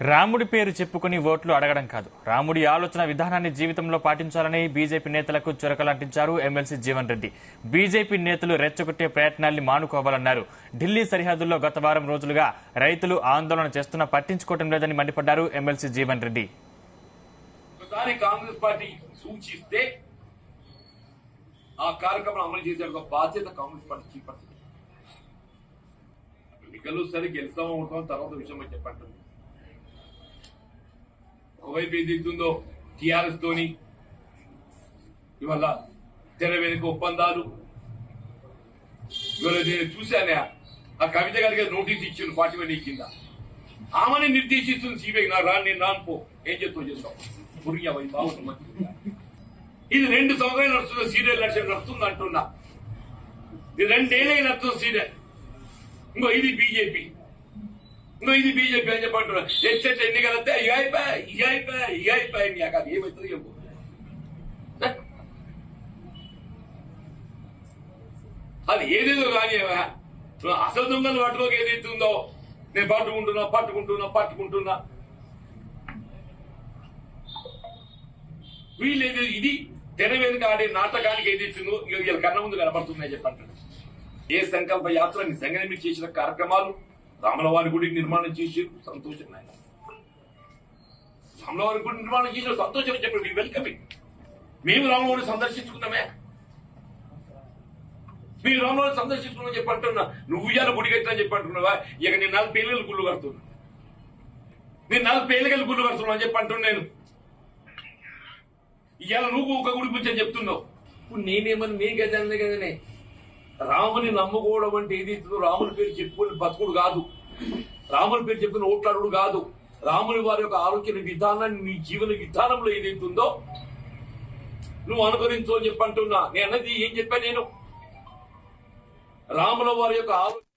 రాముడి పేరు చెప్పుకుని ఓట్లు అడగడం కాదు, రాముడి ఆలోచన విధానాన్ని జీవితంలో పాటించాలని బీజేపీ నేతలకు చురకలంటించారు ఎమ్మెల్సీ జీవన్ రెడ్డి. బీజేపీ నేతలు రెచ్చగొట్టే ప్రయత్నాల్ని మానుకోవాలన్నారు. ఢిల్లీ సరిహద్దుల్లో గత వారం రోజులుగా రైతులు ఆందోళన చేస్తున్నా పట్టించుకోవడం లేదని మండిపడ్డారు ఎమ్మెల్సీ జీవన్ రెడ్డి. కాంగ్రెస్ పార్టీ సూచిస్తే ఆ కార్యక్రమం అమలు చేసే ఒక బాధ్యత కాంగ్రెస్ పార్టీ చేపడుతుంది. ఎన్నికలు సరే గెలుస్తామో ఉంటాం తర్వాత విషయం చెప్పండి. ఒకవైపు ఏదైతుందో టీఆర్ఎస్ తోని ఇవాళ తెర వెనుక ఒప్పందాలు. ఇవాళ నేను చూశానే ఆ కవిత గారికి నోటీస్ ఇచ్చింది 41 కింద. ఆమెని నిర్దేశిస్తుంది సిబిఐ. నా రాను నేను రాను పో, ఏం చేస్తావు చేస్తావు పురిగా బాగుంది. ఇది 2 సంవత్సరాలు నడుస్తున్న సీరియల్ నడుస్తుంది అంటున్నా. ఇది 2 ఏళ్ళే నడుస్తుంది సీరియల్. ఇంకో ఇది బీజేపీ అని చెప్పంటున్నా. ఎచ్చట్ ఎన్నికలంటే అయిపోయాయి కాదు ఏమవుతుంది చెప్పు. అది ఏదేదో కానీ అసలు దొంగలు పట్టుకోక ఏదైతుందో నేను పట్టుకుంటున్నా వీళ్ళు ఏదో ఇది తెర వెనుక ఆడే నాటకానికి ఏదైతుందో వీళ్ళ కన్న ముందు కనపడుతుందని చెప్పంటాడు. ఏ సంకల్ప యాత్ర నిజంగానే మీరు చేసిన కార్యక్రమాలు. రాములవారి గుడి నిర్మాణం చేసి సంతోషం. రాములవారి గుడి నిర్మాణం చేసిన సంతోషం చెప్పండి. మీ వెల్కమింగ్. మేము రాములవారిని సందర్శించుకున్నామే. మీరు రాములవారిని సందర్శించుకున్నామని చెప్పంటున్నా. నువ్వు ఇవాళ గుడి కట్టినని చెప్పంటున్నావా? ఇక నేను 40 ఏళ్ళకి గుళ్ళు కడుతున్నా. నేను 40 ఏళ్ళకి గుళ్ళు కడుతున్నా అని చెప్పంటున్నా. నేను ఇవాళ నువ్వు ఒక గుడి గురించి చెప్తున్నావు. ఇప్పుడు నేనేమని నీ గజాన్ని కదనే. రాముని నమ్ముకోవడం అంటే ఏదైతుందో రాముని పేరు చెప్పుకుని బతుకుడు కాదు, రాముని పేరు చెప్పుకుని ఓట్లాడు కాదు. రాముని వారి యొక్క ఆలోచన విధానాన్ని నీ జీవన విధానంలో ఏదైతుందో నువ్వు అనుకరించు అని చెప్పంటున్నా. నేను అన్నది ఏం చెప్పాను? నేను రాముల వారి యొక్క ఆలోచన